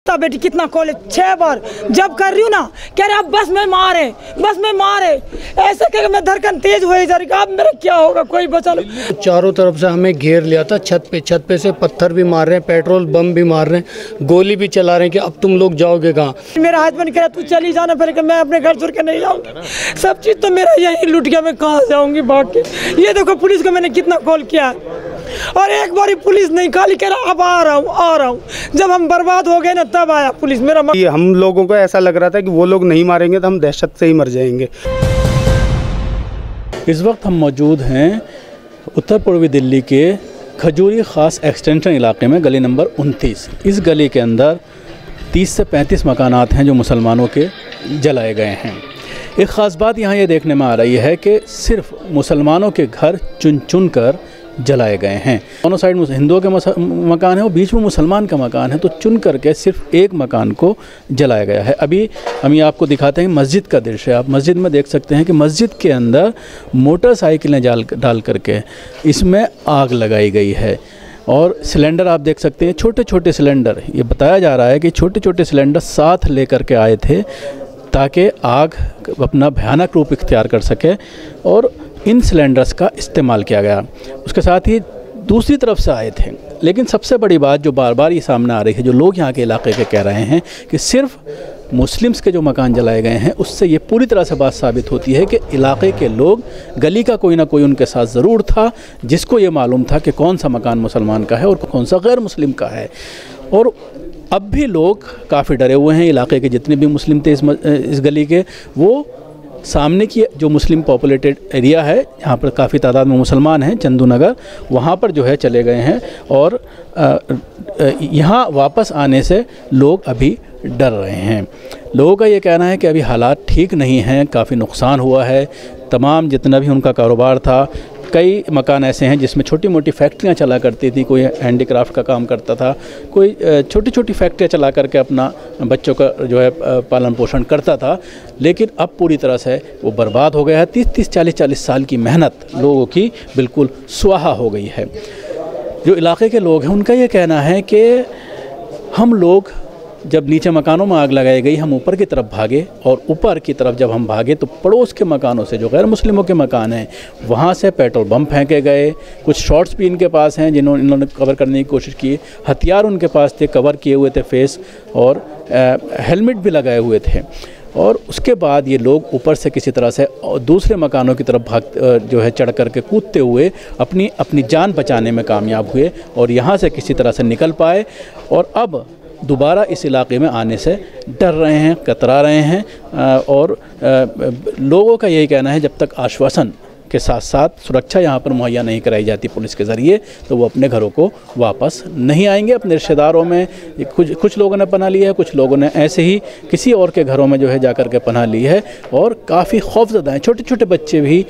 कुत्ता बेटी कितना कॉल 6 बार जब कर रही हूँ ना, कह रहे अब बस में मारे, बस में मारे, ऐसे कह मैं धड़कन तेज हो जा रही, अब मेरा क्या होगा, कोई बचा लो। चारों तरफ से हमें घेर लिया था, छत पे से पत्थर भी मार रहे हैं, पेट्रोल बम भी मार रहे हैं, गोली भी चला रहे हैं कि अब तुम लोग जाओगे कहाँ। मेरा हस्बैंड कह रहा तू चली जाना, फिर मैं अपने घर छोड़ के नहीं जाऊँगी, सब चीज़ तो मेरा यही लूट गया, मैं कहाँ जाऊँगी भाग के। ये देखो पुलिस को मैंने कितना कॉल किया और एक बारी पुलिस नहीं, खाली कह रहा अब आ रहा हूँ। जब हम बर्बाद हो गए ना तब आया पुलिस। मेरा हम लोगों को ऐसा लग रहा था कि वो लोग नहीं मारेंगे तो हम दहशत से ही मर जाएंगे। इस वक्त हम मौजूद हैं उत्तर पूर्वी दिल्ली के खजूरी ख़ास एक्सटेंशन इलाके में, गली नंबर 29। इस गली के अंदर 30 से 35 मकानात हैं जो मुसलमानों के जलाए गए हैं। एक ख़ास बात यहाँ ये देखने में आ रही है कि सिर्फ मुसलमानों के घर चुन चुन कर जलाए गए हैं। दोनों साइड हिंदुओं के मकान है और बीच में मुसलमान का मकान है, तो चुन करके सिर्फ एक मकान को जलाया गया है। अभी हम ये आपको दिखाते हैं मस्जिद का दृश्य। आप मस्जिद में देख सकते हैं कि मस्जिद के अंदर मोटरसाइकिलें डाल करके इसमें आग लगाई गई है और सिलेंडर आप देख सकते हैं, छोटे छोटे सिलेंडर। ये बताया जा रहा है कि छोटे छोटे सिलेंडर साथ ले करके आए थे ताकि आग अपना भयानक रूप इख्तियार कर सके और इन सिलेंडर्स का इस्तेमाल किया गया। उसके साथ ही दूसरी तरफ से आए थे। लेकिन सबसे बड़ी बात जो बार बार ये सामने आ रही है, जो लोग यहाँ के इलाके के कह रहे हैं कि सिर्फ मुस्लिम्स के जो मकान जलाए गए हैं, उससे ये पूरी तरह से बात साबित होती है कि इलाके के लोग, गली का कोई ना कोई उनके साथ ज़रूर था जिसको ये मालूम था कि कौन सा मकान मुसलमान का है और कौन सा गैर मुस्लिम का है। और अब भी लोग काफ़ी डरे हुए हैं। इलाके के जितने भी मुस्लिम थे इस गली के, वो सामने की जो मुस्लिम पॉपुलेटेड एरिया है, यहाँ पर काफ़ी तादाद में मुसलमान हैं, चंदू नगर, वहाँ पर जो है चले गए हैं और यहाँ वापस आने से लोग अभी डर रहे हैं। लोगों का ये कहना है कि अभी हालात ठीक नहीं हैं, काफ़ी नुकसान हुआ है। तमाम जितना भी उनका कारोबार था, कई मकान ऐसे हैं जिसमें छोटी मोटी फैक्ट्रियां चला करती थी, कोई हैंडीक्राफ्ट का काम करता था, कोई छोटी छोटी फैक्ट्रियां चला करके अपना बच्चों का जो है पालन पोषण करता था। लेकिन अब पूरी तरह से वो बर्बाद हो गया है। 30-30, 40-40 साल की मेहनत लोगों की बिल्कुल स्वाहा हो गई है। जो इलाके के लोग हैं उनका ये कहना है कि हम लोग जब नीचे मकानों में आग लगाई गई, हम ऊपर की तरफ भागे और ऊपर की तरफ जब हम भागे तो पड़ोस के मकानों से, जो गैर मुस्लिमों के मकान हैं, वहाँ से पेट्रोल बम फेंके गए। कुछ शॉट्स भी इनके पास हैं इन्होंने कवर करने की कोशिश की। हथियार उनके पास थे, कवर किए हुए थे फेस, और हेलमेट भी लगाए हुए थे। और उसके बाद ये लोग ऊपर से किसी तरह से दूसरे मकानों की तरफ जो है चढ़ करके कूदते हुए अपनी जान बचाने में कामयाब हुए और यहाँ से किसी तरह से निकल पाए। और अब दोबारा इस इलाके में आने से डर रहे हैं, कतरा रहे हैं। और लोगों का यही कहना है जब तक आश्वासन के साथ साथ सुरक्षा यहाँ पर मुहैया नहीं कराई जाती पुलिस के ज़रिए, तो वो अपने घरों को वापस नहीं आएंगे। अपने रिश्तेदारों में कुछ लोगों ने पनाह ली है, कुछ लोगों ने ऐसे ही किसी और के घरों में जो है जा कर के पनाह ली है और काफ़ी खौफज़दा हैं। छोटे छोटे बच्चे भी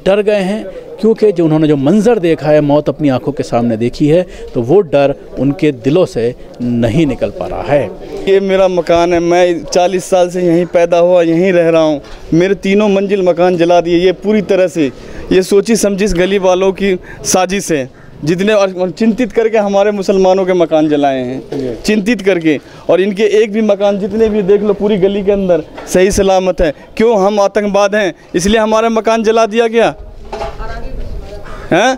डर गए हैं क्योंकि जो उन्होंने जो मंज़र देखा है, मौत अपनी आंखों के सामने देखी है, तो वो डर उनके दिलों से नहीं निकल पा रहा है। ये मेरा मकान है, मैं 40 साल से यहीं पैदा हुआ, यहीं रह रहा हूँ। मेरे 3 मंजिल मकान जला दिए। ये पूरी तरह से ये सोची समझी गली वालों की साजिश है, जितने और चिंतित करके हमारे मुसलमानों के मकान जलाए हैं, चिंतित करके। और इनके एक भी मकान जितने भी देख लो पूरी गली के अंदर सही सलामत है। क्यों? हम आतंकवाद हैं, इसलिए हमारा मकान जला दिया गया हैं?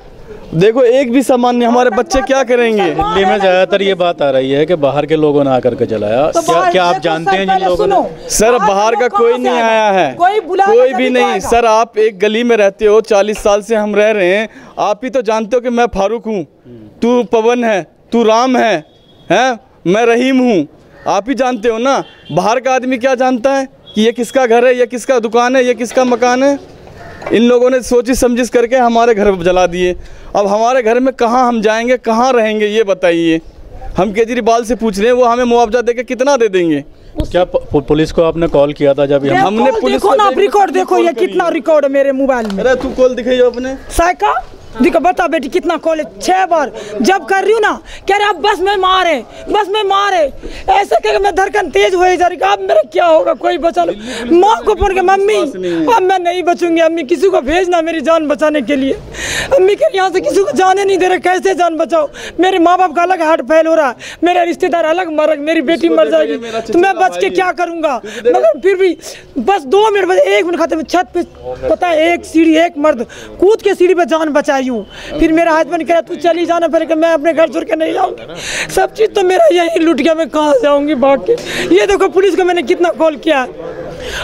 देखो एक भी सामान नहीं, हमारे बच्चे क्या करेंगे? दिल्ली में ज़्यादातर ये बात आ रही है कि बाहर के लोगों ने आकर के जलाया। क्या आप जानते हैं जिन लोगों ने? सर बाहर का कोई नहीं आया है, कोई भी नहीं। सर आप एक गली में रहते हो, 40 साल से हम रह रहे हैं। आप ही तो जानते हो कि मैं फारूक हूँ, तू पवन है, तू राम है, मैं रहीम हूँ। आप ही जानते हो ना। बाहर का आदमी क्या जानता है कि ये किसका घर है, ये किसका दुकान है, ये किसका मकान है? इन लोगों ने सोची समझिश करके हमारे घर जला दिए। अब हमारे घर में कहाँ हम जाएंगे, कहाँ रहेंगे, ये बताइए। हम केजरीवाल से पूछ रहे हैं, वो हमें मुआवजा देके कितना दे देंगे? क्या पुलिस को आपने कॉल किया था? जब हमने पुलिस को रिकॉर्ड देखो, ये कितना रिकॉर्ड है मेरे मोबाइल में। अरे तू कॉल दिखाइए अपने। साइका देखो बता बेटी कितना कॉल है, 6 बार जब कर रही हूँ ना कह रहे अब बस में मारे ऐसे कह मैं धड़कन तेज हो जा रही। अब मेरा क्या होगा, कोई बचा लो। माँ को फोन किया, मम्मी अब मैं नहीं बचूंगी, अम्मी किसी को भेजना मेरी जान बचाने के लिए। अम्मी कह यहाँ से किसी को जाने नहीं दे रहे, कैसे जान बचाओ। मेरे माँ बाप का अलग हार्ट फेल हो रहा है, मेरे रिश्तेदार अलग मर, मेरी बेटी मर जाएगी तो मैं बच के क्या करूँगा। मगर फिर भी बस 2 मिनट बस 1 मिनट खाते में छत पे पता है एक सीढ़ी एक मर्द कूद के सीढ़ी पे जान बचाई हूँ। फिर मेरा हस्बैंड कह रहा तू चली जाना, फिर मैं अपने घर छोड़ के नहीं जाऊँगी, सब चीज़ तो मेरा यही लूट गया, मैं कहाँ जाऊँगी भाग के। ये देखो पुलिस को मैंने कितना कॉल किया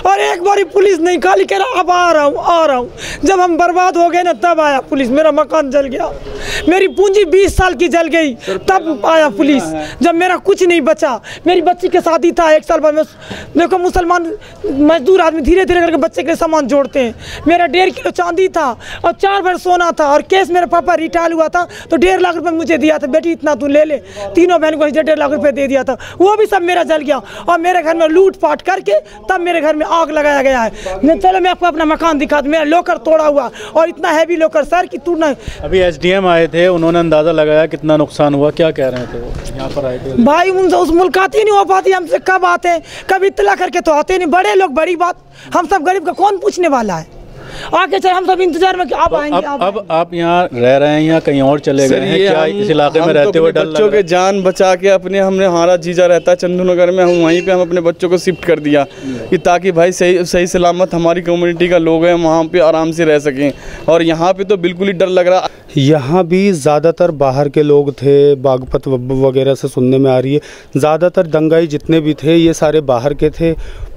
और एक बारी पुलिस नहीं, खाली कह रहा अब आ रहा हूँ। जब हम बर्बाद हो गए ना तब आया पुलिस, मेरा मकान जल गया, मेरी पूंजी 20 साल की जल गई, तब आया पुलिस जब मेरा कुछ नहीं बचा। मेरी बच्ची के शादी था 1 साल बाद में, देखो मुसलमान मजदूर आदमी धीरे धीरे करके बच्चे के सामान जोड़ते हैं। मेरा 1.5 किलो चांदी था और 4 भर सोना था और केस मेरे पापा रिटायर हुआ था तो 1.5 लाख रुपए मुझे दिया था, बेटी इतना तू ले ले, तीनों बहन को 1.5 लाख रुपए दे दिया था, वो भी सब मेरा जल गया। और मेरे घर में लूटपाट करके तब मेरे घर में आग लगाया गया है। चलो मैं आपको अपना मकान दिखा दूं, मेरा लॉकर तोड़ा हुआ और इतना हैवी लॉकर सर कि तू ना। अभी एसडीएम आए थे, उन्होंने अंदाजा लगाया कितना नुकसान हुआ, क्या कह रहे थे वो यहाँ पर आए थे? भाई उनसे उस मुलाकात ही नहीं हो पाती हमसे, कब आते हैं कब इत्तला करके तो आते नहीं, बड़े लोग बड़ी बात, हम सब गरीब का कौन पूछने वाला है। आगे चल हम सब इंतजार में कि आप आएंगे। अब आप यहाँ रह रहे हैं या कहीं और चले गए हैं क्या? इस इलाके में रहते हुए बच्चों के जान बचा के अपने हमने हमारा जीजा रहता है चंदू नगर में, हम वहीं पे हम अपने बच्चों को शिफ्ट कर दिया कि ताकि भाई सही सलामत हमारी कम्युनिटी का लोग हैं वहाँ पे आराम से रह सकें। और यहाँ पे तो बिल्कुल ही डर लग रहा। यहाँ भी ज़्यादातर बाहर के लोग थे, बागपत वगैरह से सुनने में आ रही है, ज़्यादातर दंगाई जितने भी थे ये सारे बाहर के थे।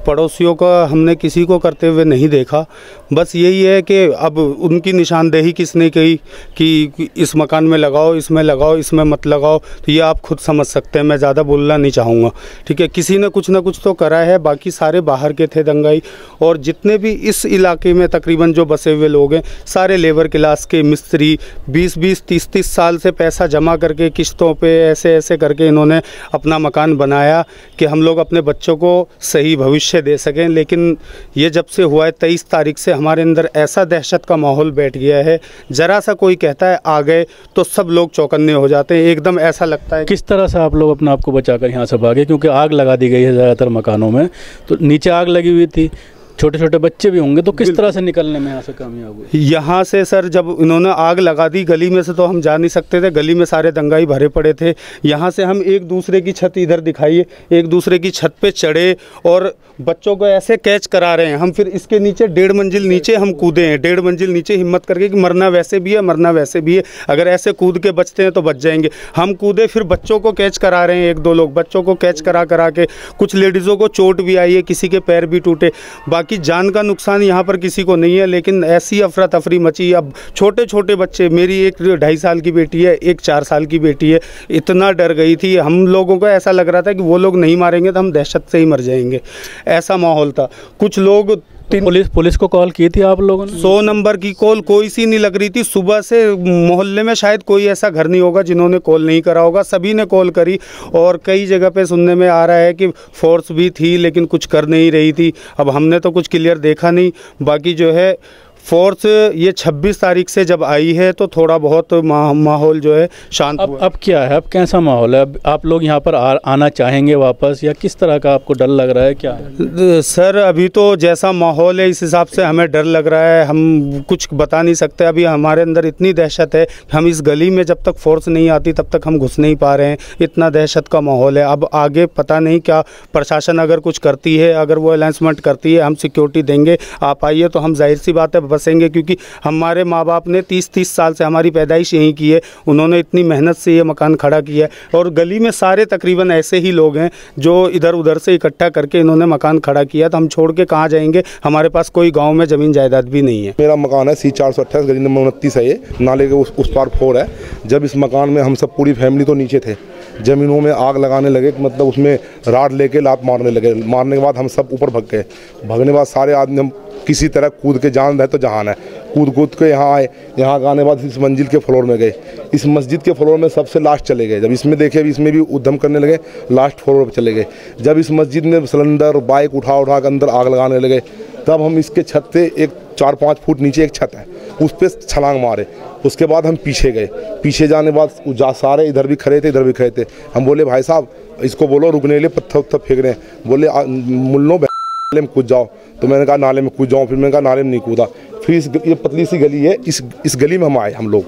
पड़ोसियों का हमने किसी को करते हुए नहीं देखा। बस यही है कि अब उनकी निशानदेही किसने की कि इस मकान में लगाओ, इसमें लगाओ, इसमें मत लगाओ, तो ये आप खुद समझ सकते हैं, मैं ज़्यादा बोलना नहीं चाहूँगा। ठीक है, किसी ने कुछ ना कुछ तो करा है, बाकी सारे बाहर के थे दंगाई। और जितने भी इस इलाके में तकरीबन जो बसे हुए लोग हैं सारे लेबर क्लास के मिस्त्री, 20-20, 30-30 साल से पैसा जमा करके किश्तों पे ऐसे करके इन्होंने अपना मकान बनाया कि हम लोग अपने बच्चों को सही भविष्य दे सकें। लेकिन ये जब से हुआ है 23 तारीख से हमारे अंदर ऐसा दहशत का माहौल बैठ गया है, ज़रा सा कोई कहता है आ गए तो सब लोग चौकन्ने हो जाते हैं, एकदम ऐसा लगता है। किस तरह से आप लोग अपने आप को बचाकर यहाँ से भागे? क्योंकि आग लगा दी गई है ज़्यादातर मकानों में, तो नीचे आग लगी हुई थी, छोटे छोटे बच्चे भी होंगे, तो किस तरह से निकलने में यहाँ से कामयाब हुए? यहाँ से सर जब इन्होंने आग लगा दी, गली में से तो हम जा नहीं सकते थे, गली में सारे दंगाई भरे पड़े थे। यहाँ से हम एक दूसरे की छत इधर दिखाइए, एक दूसरे की छत पे चढ़े और बच्चों को ऐसे कैच करा रहे हैं हम। फिर इसके नीचे 1.5 मंजिल नीचे हम कूदे हैं, 1.5 मंजिल नीचे हिम्मत करके कि मरना वैसे भी है, मरना वैसे भी है, अगर ऐसे कूद के बचते हैं तो बच जाएंगे। हम कूदे, फिर बच्चों को कैच करा रहे हैं, 1-2 लोग बच्चों को कैच करा के, कुछ लेडीज़ों को चोट भी आई है, किसी के पैर भी टूटे, बाकी जान का नुकसान यहाँ पर किसी को नहीं है। लेकिन ऐसी अफरा तफरी मची, अब छोटे छोटे बच्चे, मेरी एक 2.5 साल की बेटी है, एक 4 साल की बेटी है, इतना डर गई थी। हम लोगों को ऐसा लग रहा था कि वो लोग नहीं मारेंगे तो हम दहशत से ही मर जाएंगे, ऐसा माहौल था। कुछ लोग पुलिस को कॉल की थी आप लोगों ने? 100 नंबर की कॉल कोई सी नहीं लग रही थी। सुबह से मोहल्ले में शायद कोई ऐसा घर नहीं होगा जिन्होंने कॉल नहीं करा होगा, सभी ने कॉल करी। और कई जगह पे सुनने में आ रहा है कि फोर्स भी थी लेकिन कुछ कर नहीं रही थी। अब हमने तो कुछ क्लियर देखा नहीं, बाकी जो है फोर्स ये 26 तारीख से जब आई है तो थोड़ा बहुत माहौल जो है शांत हुआ। अब क्या है, अब कैसा माहौल है? अब आप लोग यहाँ पर आना चाहेंगे वापस, या किस तरह का आपको डर लग रहा है, क्या है? सर अभी तो जैसा माहौल है इस हिसाब से हमें डर लग रहा है, हम कुछ बता नहीं सकते। अभी हमारे अंदर इतनी दहशत है, हम इस गली में जब तक फोर्स नहीं आती तब तक हम घुस नहीं पा रहे हैं, इतना दहशत का माहौल है। अब आगे पता नहीं क्या प्रशासन अगर कुछ करती है, अगर वो अनाउंसमेंट करती है हम सिक्योरिटी देंगे, आप आइए, तो हम जाहिर सी बात है बसेंगे। क्योंकि हमारे माँ बाप ने 30-30 साल से, हमारी पैदाइश यहीं की है, उन्होंने इतनी मेहनत से ये मकान खड़ा किया है। और गली में सारे तकरीबन ऐसे ही लोग हैं जो इधर उधर से इकट्ठा करके इन्होंने मकान खड़ा किया, तो हम छोड़ के कहाँ जाएंगे? हमारे पास कोई गांव में ज़मीन जायदाद भी नहीं है। मेरा मकान है C428, गली नंबर 29 है, ये नाले के उस पार 4 है। जब इस मकान में हम सब पूरी फैमिली तो नीचे थे, ज़मीनों में आग लगाने लगे, मतलब उसमें राड लेके लात मारने लगे। मारने के बाद हम सब ऊपर भग गए। भगने के बाद सारे आदमी हम किसी तरह कूद के, जान रहे तो जहान है, कूद के यहाँ आए। यहाँ आने के बाद इस मंजिल के फ्लोर में गए, इस मस्जिद के फ्लोर में सबसे लास्ट चले गए। जब इसमें देखे, इसमें भी उद्यम करने लगे, लास्ट फ्लोर पर चले गए। जब इस मस्जिद में सिलेंडर बाइक उठा के अंदर आग लगाने लगे, तब हम इसके छत से एक 4-5 फुट नीचे एक छत है, उस पर छलांग मारे। उसके बाद हम पीछे गए, पीछे जाने बाद सारे इधर भी खड़े थे, इधर भी खड़े थे। हम बोले भाई साहब इसको बोलो रुकने के लिए, पत्थर उत्थर फेंक रहे हैं। बोले मुल्लो नाले में कूद जाओ। तो मैंने कहा नाले में कूद जाऊँ, फिर मैंने कहा नाले में नहीं कूदा। फिर ये पतली सी गली है, इस गली में हम आए हम लोग।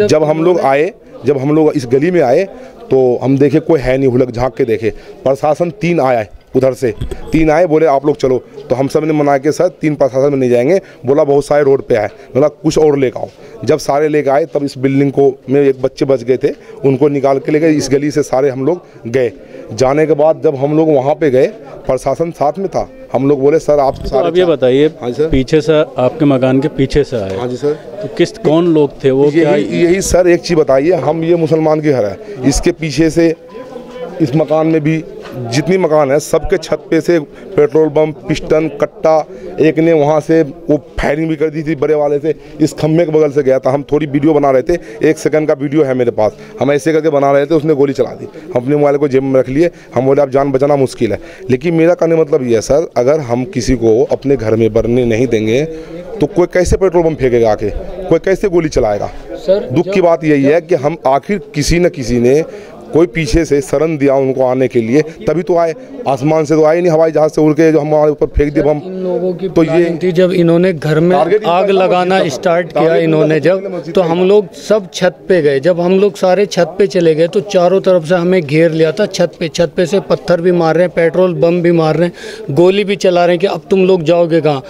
जब हम लोग इस गली में आए तो हम देखे कोई है नहीं, हुलक झाँक के देखे। प्रशासन 3 आया है, उधर से 3 आए, बोले आप लोग चलो। तो हम सब ने मना के सर 3 प्रशासन में नहीं जाएंगे, बोला बहुत सारे रोड पे है, बोला कुछ और लेकर आओ। जब सारे लेकर आए तब इस बिल्डिंग को में एक बच्चे बच गए थे, उनको निकाल के ले गए। इस गली से सारे हम लोग गए। जाने के बाद जब हम लोग वहाँ पे गए, प्रशासन साथ में था। हम लोग बोले सर आप तो अब ये बताइए, हाँ सर, पीछे से आपके मकान के पीछे से आए? हाँ जी सर। तो कौन लोग थे वो? यही सर एक चीज़ बताइए, हम ये मुसलमान के घर है, इसके पीछे से इस मकान में भी जितनी मकान है सबके छत पे से पेट्रोल बम, पिस्टन, कट्टा, एक ने वहाँ से वो फायरिंग भी कर दी थी बड़े वाले से। इस खम्भे के बगल से गया था। हम थोड़ी वीडियो बना रहे थे, 1 सेकंड का वीडियो है मेरे पास। हम ऐसे करके बना रहे थे, उसने गोली चला दी। हम अपने मोबाइल को जेब में रख लिए। हम बोले अब जान बचाना मुश्किल है। लेकिन मेरा कहने मतलब ये है सर, अगर हम किसी को अपने घर में बढ़ने नहीं देंगे तो कोई कैसे पेट्रोल बम फेंकेगा आके, कोई कैसे गोली चलाएगा? सर दुख की बात यही है कि हम आखिर किसी न किसी ने कोई पीछे से शरण दिया उनको आने के लिए, तभी तो आए। आसमान से तो आए नहीं, हवाई जहाज से उड़ के जो हमारे ऊपर फेंक दिए बम। इन लोगों की तो ये थी, जब इन्होंने घर में आग लगाना स्टार्ट किया इन्होंने जब, तो हम लोग सब छत पे गए। जब हम लोग सारे छत पे चले गए तो चारों तरफ से हमें घेर लिया था। छत पे से पत्थर भी मार रहे हैं, पेट्रोल बम भी मार रहे हैं, गोली भी चला रहे हैं कि अब तुम लोग जाओगे कहाँ।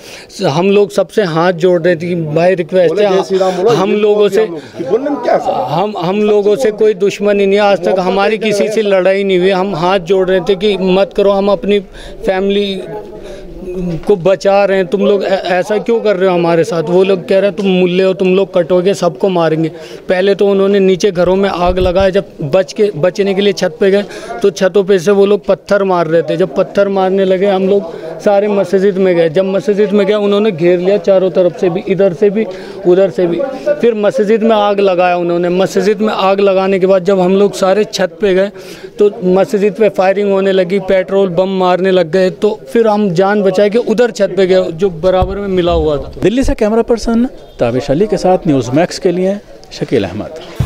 हम लोग सबसे हाथ जोड़ रहे थे कि भाई रिक्वेस्ट है, हम लोगों से कोई दुश्मनी नहीं, आज तक हमारी किसी से लड़ाई नहीं हुई। हम हाथ जोड़ रहे थे कि मत करो, हम अपनी फैमिली को बचा रहे हैं, तुम लोग ऐसा क्यों कर रहे हो हमारे साथ। वो लोग कह रहे हैं तुम मुल्ले हो, तुम लोग कटोगे, सबको मारेंगे। पहले तो उन्होंने नीचे घरों में आग लगाया। जब बचने के लिए छत पे गए तो छतों पे से वो लोग पत्थर मार रहे थे। जब पत्थर मारने लगे हम लोग सारे मस्जिद में गए। जब मस्जिद में गए उन्होंने घेर लिया चारों तरफ से भी, इधर से भी उधर से भी। फिर मस्जिद में आग लगाया उन्होंने। मस्जिद में आग लगाने के बाद जब हम लोग सारे छत पे गए तो मस्जिद पे फायरिंग होने लगी, पेट्रोल बम मारने लग गए। तो फिर हम जान बचाए कि उधर छत पे गए जो बराबर में मिला हुआ था। दिल्ली से कैमरा पर्सन ताबिश अली के साथ न्यूज़ मैक्स के लिए शकील अहमद।